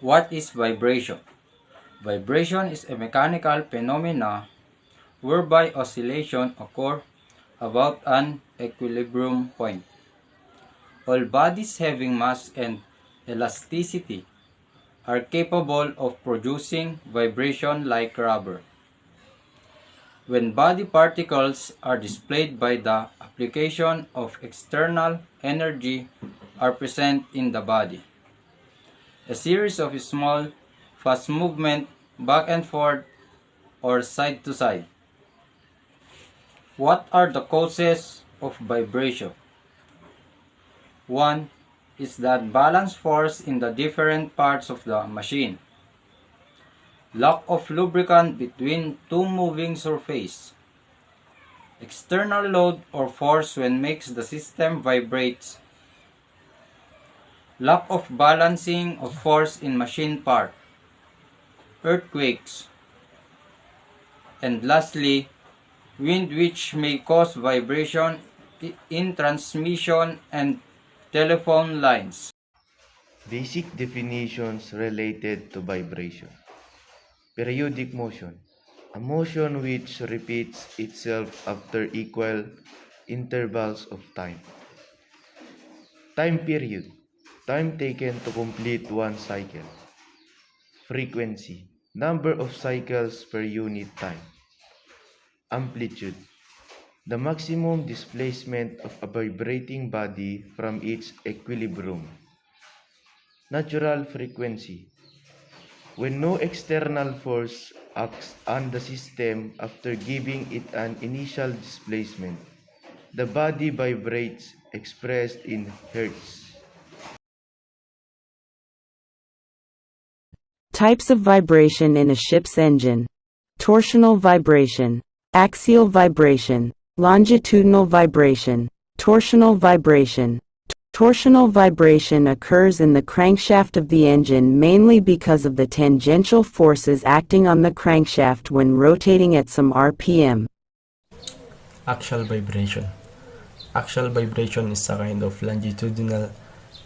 What is vibration? Vibration is a mechanical phenomena whereby oscillation occur about an equilibrium point. All bodies having mass and elasticity are capable of producing vibration like rubber. When body particles are displaced by the application of external energy are present in the body. A series of small, fast movement back and forth or side to side. What are the causes of vibration? One is that balance force in the different parts of the machine. Lack of lubricant between two moving surfaces. External load or force when makes the system vibrates. Lack of balancing of force in machine part. Earthquakes. And lastly, wind which may cause vibration in transmission and telephone lines. Basic definitions related to vibration. Periodic motion. A motion which repeats itself after equal intervals of time. Time period. Time taken to complete one cycle. Frequency. Number of cycles per unit time. Amplitude. The maximum displacement of a vibrating body from its equilibrium. Natural frequency. When no external force acts on the system after giving it an initial displacement, the body vibrates expressed in hertz. Types of vibration in a ship's engine: torsional vibration, axial vibration, longitudinal vibration, torsional vibration. Torsional vibration occurs in the crankshaft of the engine mainly because of the tangential forces acting on the crankshaft when rotating at some RPM. Axial vibration. Axial vibration is a kind of longitudinal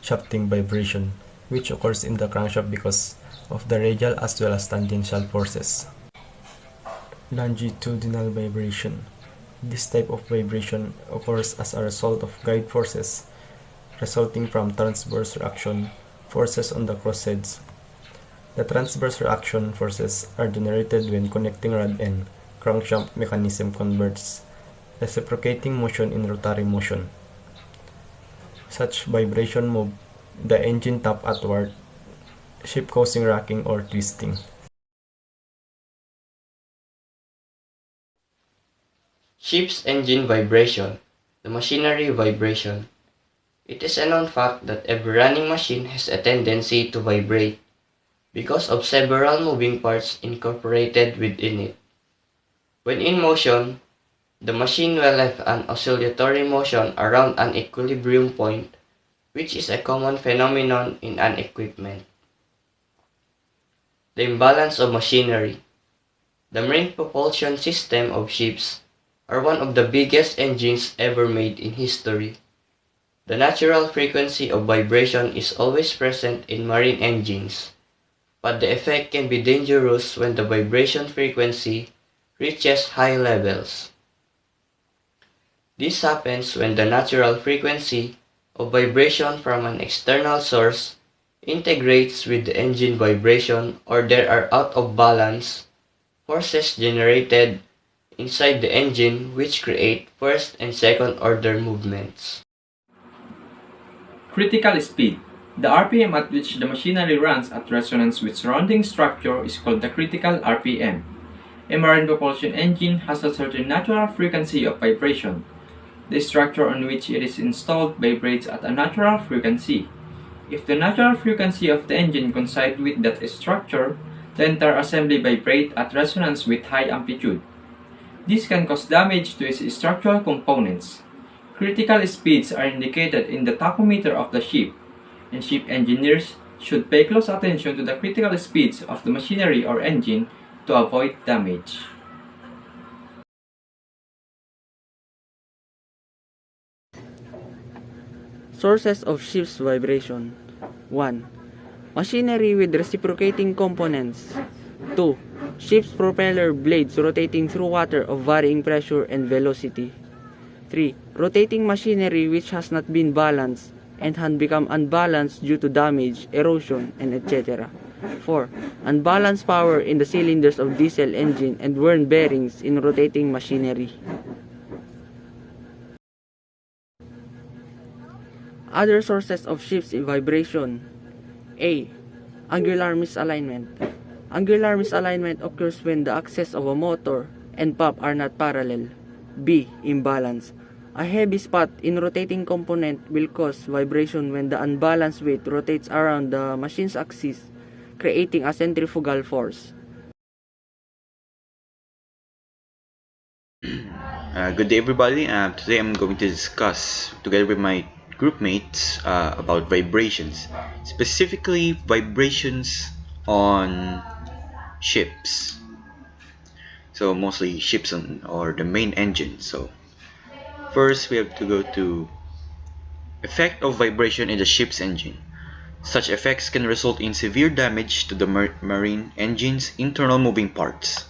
shafting vibration which occurs in the crankshaft because of the radial as well as tangential forces. Longitudinal vibration. This type of vibration occurs as a result of guide forces resulting from transverse reaction forces on the crossheads. The transverse reaction forces are generated when connecting rod and crankshaft mechanism converts reciprocating motion in rotary motion. Such vibration move the engine top outward, ship causing rocking or twisting. Ship's engine vibration, the machinery vibration. It is a known fact that every running machine has a tendency to vibrate because of several moving parts incorporated within it. When in motion, the machine will have an oscillatory motion around an equilibrium point, which is a common phenomenon in an equipment. The imbalance of machinery. The marine propulsion system of ships are one of the biggest engines ever made in history. The natural frequency of vibration is always present in marine engines, but the effect can be dangerous when the vibration frequency reaches high levels. This happens when the natural frequency of vibration from an external source integrates with the engine vibration or there are out of balance forces generated inside the engine which create first and second order movements. Critical speed. The RPM at which the machinery runs at resonance with surrounding structure is called the critical RPM. A marine propulsion engine has a certain natural frequency of vibration. The structure on which it is installed vibrates at a natural frequency. If the natural frequency of the engine coincides with that structure, the entire assembly vibrates at resonance with high amplitude. This can cause damage to its structural components. Critical speeds are indicated in the tachometer of the ship, and ship engineers should pay close attention to the critical speeds of the machinery or engine to avoid damage. Sources of ship's vibration. 1. Machinery with reciprocating components. 2. Ship's propeller blades rotating through water of varying pressure and velocity. 3. Rotating machinery which has not been balanced and had become unbalanced due to damage, erosion, and etc. 4. Unbalanced power in the cylinders of diesel engine and worn bearings in rotating machinery. Other sources of shifts in vibration. A. Angular misalignment. Angular misalignment occurs when the axes of a motor and pump are not parallel. B. Imbalance. A heavy spot in rotating component will cause vibration when the unbalanced weight rotates around the machine's axis, creating a centrifugal force. Good day, everybody. Today I'm going to discuss, together with my group mates, about vibrations, specifically vibrations on ships. So mostly ships or the main engine. So first we have to go to effect of vibration in the ship's engine. Such effects can result in severe damage to the marine engine's internal moving parts,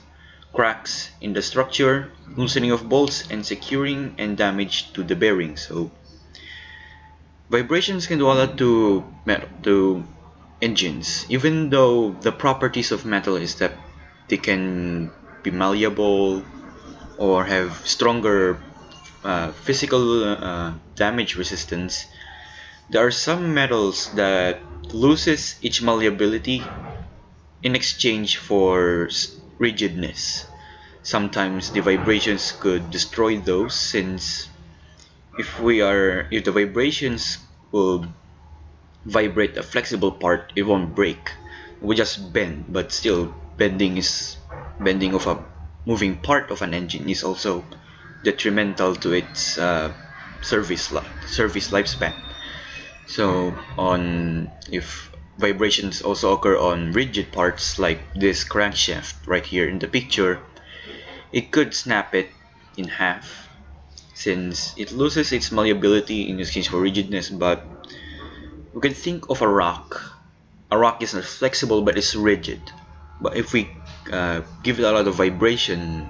cracks in the structure, loosening of bolts, and securing and damage to the bearings. So vibrations can do a lot to engines, even though the properties of metal is that they can be malleable or have stronger physical damage resistance. There are some metals that loses its malleability in exchange for rigidness. Sometimes the vibrations could destroy those, since if the vibrations will vibrate a flexible part, it won't break. It will just bend, but still bending of a moving part of an engine is also detrimental to its service lifespan. So if vibrations also occur on rigid parts like this crankshaft right here in the picture, it could snap it in half, since it loses its malleability in exchange for rigidness. But we can think of a rock. A rock is not flexible but it's rigid. But if we give it a lot of vibration,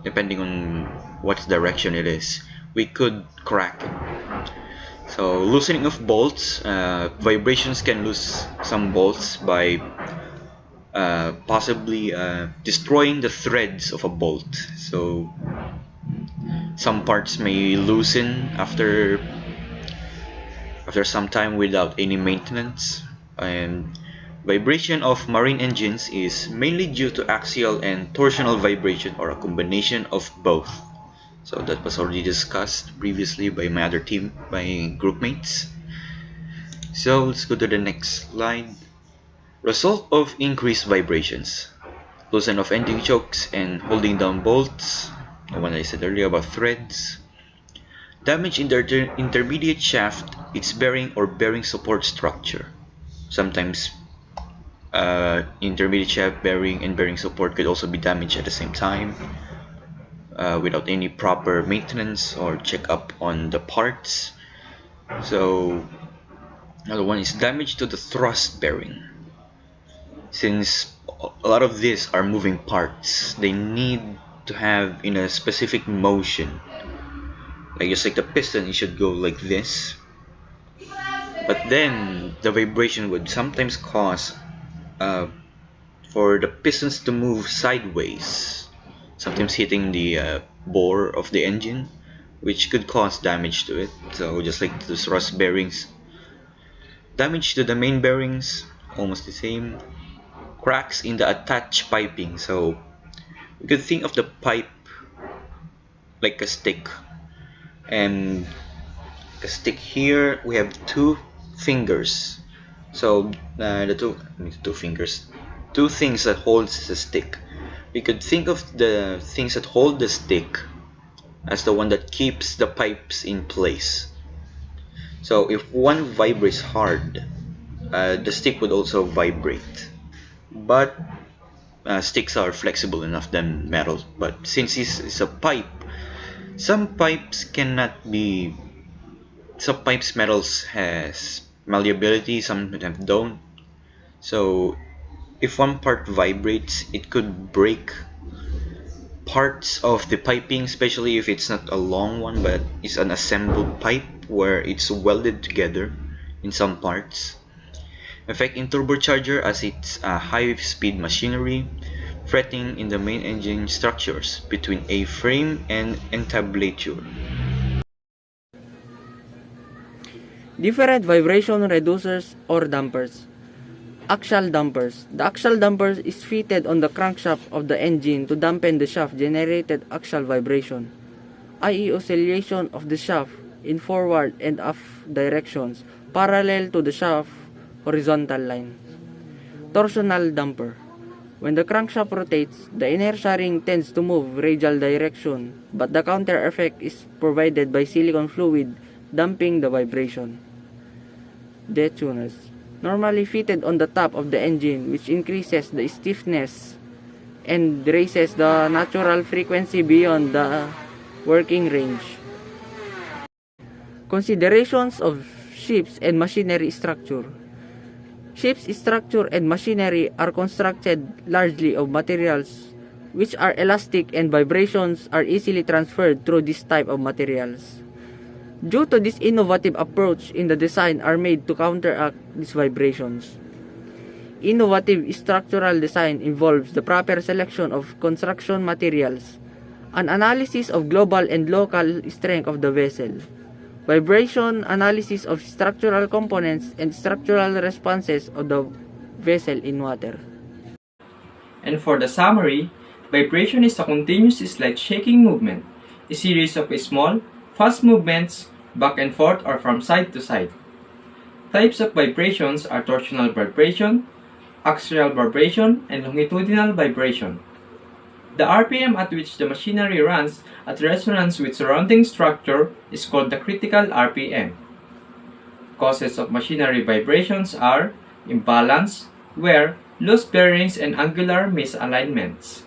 depending on what direction it is, we could crack it. So loosening of bolts, vibrations can lose some bolts by possibly destroying the threads of a bolt. So some parts may loosen after some time without any maintenance. And vibration of marine engines is mainly due to axial and torsional vibration, or a combination of both. So that was already discussed previously by my group mates. So let's go to the next slide. Result of increased vibrations: loosen of engine chokes and holding down bolts, the one I said earlier about threads. Damage in the intermediate shaft, its bearing or bearing support structure. Sometimes intermediate shaft bearing and bearing support could also be damaged at the same time, without any proper maintenance or checkup on the parts. So another one is damage to the thrust bearing. Since a lot of these are moving parts, they need to have in a specific motion. Like just like the piston, it should go like this. But then the vibration would sometimes cause for the pistons to move sideways, sometimes hitting the bore of the engine, which could cause damage to it. So just like the thrust bearings, damage to the main bearings, almost the same. Cracks in the attached piping. So you could think of the pipe like a stick, and a stick here we have two fingers. So the two fingers, two things that holds the stick. We could think of the things that hold the stick as the one that keeps the pipes in place. So if one vibrates hard, the stick would also vibrate. But sticks are flexible enough than metal. But since it's a pipe, some pipes metals has malleability, some don't. So if one part vibrates, it could break parts of the piping, especially if it's not a long one but it's an assembled pipe where it's welded together in some parts. Affecting turbocharger as it's a high-speed machinery, fretting in the main engine structures between A-frame and entablature. Different vibration reducers or dampers. Axial dampers. The axial damper is fitted on the crankshaft of the engine to dampen the shaft generated axial vibration, i.e. oscillation of the shaft in forward and aft directions parallel to the shaft horizontal line. Torsional damper. When the crankshaft rotates, the inertia ring tends to move radial direction, but the counter effect is provided by silicone fluid damping the vibration. Detuners. Normally fitted on the top of the engine, which increases the stiffness and raises the natural frequency beyond the working range. Considerations of ships and machinery structure. Ships' structure and machinery are constructed largely of materials which are elastic, and vibrations are easily transferred through this type of materials. Due to this innovative approach in the design are made to counteract these vibrations. Innovative structural design involves the proper selection of construction materials, an analysis of global and local strength of the vessel, vibration analysis of structural components, and structural responses of the vessel in water. And for the summary, vibration is a continuous slight shaking movement, a series of small, fast movements back and forth or from side to side. Types of vibrations are torsional vibration, axial vibration, and longitudinal vibration. The RPM at which the machinery runs at resonance with surrounding structure is called the critical RPM. Causes of machinery vibrations are imbalance, wear, loose bearings, and angular misalignments.